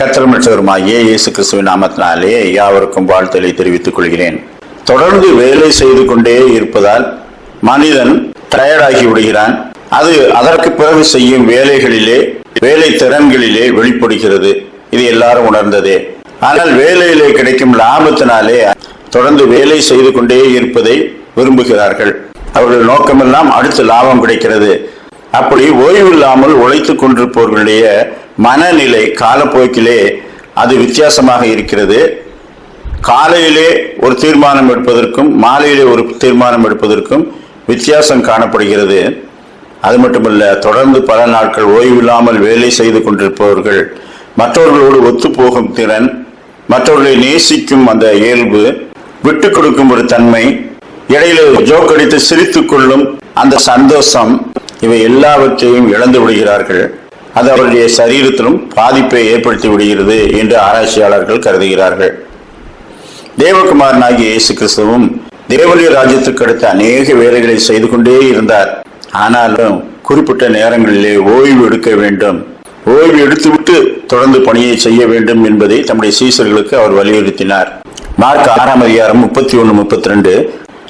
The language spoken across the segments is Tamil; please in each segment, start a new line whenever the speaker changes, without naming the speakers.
கர்த்தரும் இரட்சகருமாகிய இயேசு கிறிஸ்துவின் நாமத்தினாலே யாவருக்கும் வாழ்த்தலை தெரிவித்துக் கொள்கிறேன். தொடர்ந்து வேலை செய்து கொண்டே இருப்பதால் மனிதன் டயர்டாகி விடுகிறான். அது அதற்கு பிறகு செய்யும் வேலைகளிலே, வேலை திறன்களிலே வெளிப்படுகிறது. இது எல்லாரும் உணர்ந்ததே. ஆனால் வேலையிலே கிடைக்கும் லாபத்தினாலே தொடர்ந்து வேலை செய்து கொண்டே இருப்பதை விரும்புகிறார்கள். அவர்கள் நோக்கமெல்லாம் அடுத்த லாபம் கிடைக்கிறது. அப்படி ஓய்வில்லாமல் உழைத்துக் கொண்டிருப்பவர்களுடைய மனநிலை காலப்போக்கிலே அது வித்தியாசமாக இருக்கிறது. காலையிலே ஒரு தீர்மானம் எடுப்பதற்கும் மாலையிலே ஒரு தீர்மானம் எடுப்பதற்கும் வித்தியாசம் காணப்படுகிறது. அது மட்டுமல்ல, தொடர்ந்து பல நாட்கள் ஓய்வில்லாமல் வேலை செய்து கொண்டிருப்பவர்கள் மற்றவர்களோடு ஒத்துப்போகும் திறன், மற்றவர்களை நேசிக்கும் அந்த இயல்பு, விட்டு கொடுக்கும் ஒரு தன்மை, இடையில ஜோக்கடித்து சிரித்துக் கொள்ளும் அந்த சந்தோஷம், இவை எல்லாவற்றையும் இழந்து விடுகிறார்கள். அது அவருடைய சரீரத்திலும் பாதிப்பை ஏற்படுத்தி விடுகிறது என்று ஆராய்ச்சியாளர்கள் கருதுகிறார்கள். தேவகுமாரனாகிய இயேசு கிறிஸ்துவும் தேவனுடைய ராஜ்யத்துக்கு அடுத்த அநேக வேலைகளை செய்து கொண்டே இருந்தார். ஆனாலும் குறிப்பிட்ட நேரங்களிலே ஓய்வு எடுக்க வேண்டும், ஓய்வு எடுத்துவிட்டு தொடர்ந்து பணியை செய்ய வேண்டும் என்பதை தம்முடைய சீசர்களுக்கு அவர் வலியுறுத்தினார். மார்க் 6:31-32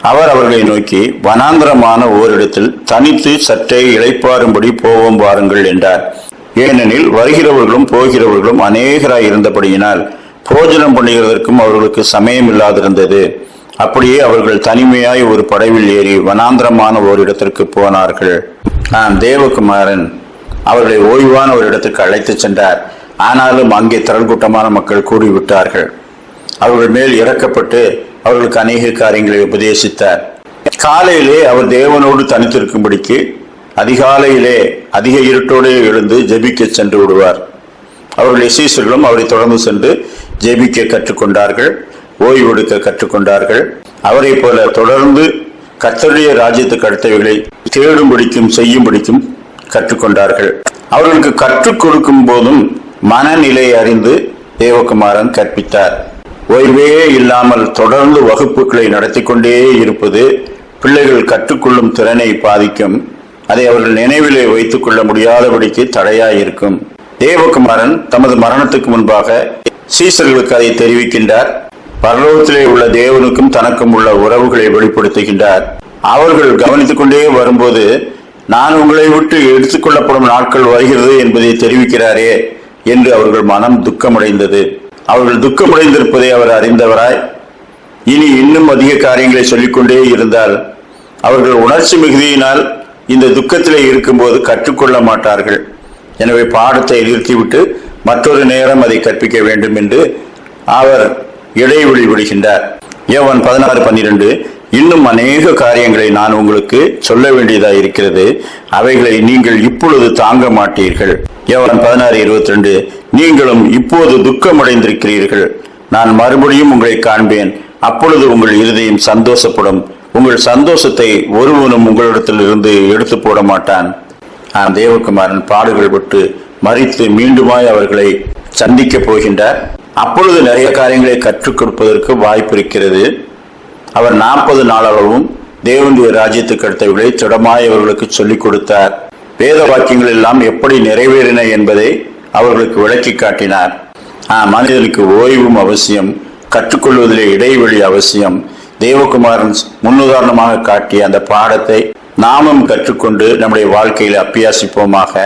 அவர் அவர்களை நோக்கி, வனாந்திரமான ஓரிடத்தில் தனித்து சற்றே இளைப்பாறும்படி போவோம் வாருங்கள் என்றார். ஏனெனில் வருகிறவர்களும் போகிறவர்களும் அநேகராய் இருந்தபடியினால் போஜனம் பண்ணுகிறதற்கும் அவர்களுக்கு சமயம் இல்லாதிருந்தது. அப்படியே அவர்கள் தனிமையாய் ஒரு படவில் ஏறி வனாந்திரமான ஓரிடத்திற்கு போனார்கள். தேவகுமாரன் அவர்களை ஓய்வான ஒரு இடத்திற்கு அழைத்து சென்றார். ஆனாலும் அங்கே திரள் கூட்டமான மக்கள் கூடிவிட்டார்கள். அவர்கள் மேல் இறக்கப்பட்டு அவர்களுக்கு அநேக காரியங்களை உபதேசித்தார். காலையிலே அவர் தேவனோடு தனித்திருக்கும்படிக்கு அதிகாலையிலே அதிக இருட்டோடு எழுந்து ஜெபிக்க சென்று விடுவார். அவருடைய சீசர்களும் அவரை தொடர்ந்து சென்று ஜெபிக்க கற்றுக்கொண்டார்கள், ஓய்வெடுக்க கற்றுக்கொண்டார்கள். அவரை போல தொடர்ந்து கர்த்தருடைய ராஜ்யத்துக்கு அடுத்தவைகளை தேடும்படிக்கும் செய்யும்படிக்கும் கற்றுக்கொண்டார்கள். அவர்களுக்கு கற்றுக் கொடுக்கும் போதும் மனநிலை அறிந்து தேவகுமாரன் கற்பித்தார். ஓய்வே இல்லாமல் தொடர்ந்து வகுப்புகளை நடத்தி கொண்டே இருப்பது பிள்ளைகள் கற்றுக்கொள்ளும் திறனை பாதிக்கும். அதை அவர்கள் நினைவிலே வைத்துக் கொள்ள முடியாதபடிக்கு தடையாயிருக்கும். தேவகுமாரன் தமது மரணத்துக்கு முன்பாக சீசர்களுக்கு அதை தெரிவிக்கின்றார். பரலோகத்திலே உள்ள தேவனுக்கும் தனக்கும் உள்ள உறவுகளை வெளிப்படுத்துகின்றார். அவர்கள் கவனித்துக் கொண்டே வரும்போது, நான் உங்களை விட்டு எடுத்துக்கொள்ளப்படும் நாட்கள் வருகிறது என்பதை தெரிவிக்கிறாரே என்று அவர்கள் மனம் துக்கமடைந்தது. அவர்கள் துக்கமடைந்திருப்பதை அவர் அறிந்தவராய், இனி இன்னும் அதிக காரியங்களை சொல்லிக்கொண்டே இருந்தால் அவர்கள் உணர்ச்சி மிகுதியினால் இந்த துக்கத்திலே இருக்கும்போது கற்றுக்கொள்ள மாட்டார்கள். எனவே பாடத்தை நிறுத்திவிட்டு மற்றொரு நேரம் அதை கற்பிக்க வேண்டும் என்று அவர் இடைவெளி விடுகின்றார். யோவான் 16:12 இன்னும் அநேக காரியங்களை நான் உங்களுக்கு சொல்ல வேண்டியதாக இருக்கிறது, அவைகளை நீங்கள் இப்பொழுது தாங்க மாட்டீர்கள். யோவான் 16:22 நீங்களும் இப்போது துக்கமடைந்திருக்கிறீர்கள், நான் மறுபடியும் உங்களை காண்பேன், அப்பொழுது உங்கள் இருதயம் சந்தோஷப்படும், உங்கள் சந்தோஷத்தை ஒருவனும் உங்களிடத்தில் இருந்து எடுத்து போட மாட்டான். தேவகுமாரன் பாடுகள் விட்டு மரித்து மீண்டுமாய் அவர்களை சந்திக்க போகின்றார். அப்பொழுது நிறைய காரியங்களை கற்றுக் கொடுப்பதற்கு வாய்ப்பு இருக்கிறது. அவர் 40 நாளளவும் தேவனுடைய ராஜ்யத்துக்கு அடுத்தவர்களை திடமாய் அவர்களுக்கு சொல்லிக் கொடுத்தார். வேத வாக்கியங்கள் எல்லாம் எப்படி நிறைவேறின என்பதை அவர்களுக்கு விளக்கி காட்டினார். மனிதனுக்கு ஓய்வும் அவசியம், கற்றுக்கொள்வதிலே இடைவெளி அவசியம். தேவகுமாரன் முன்னுதாரணமாக காட்டிய அந்த பாடத்தை நாமும் கற்றுக்கொண்டு நம்முடைய வாழ்க்கையில் அப்பியாசிப்போமாக.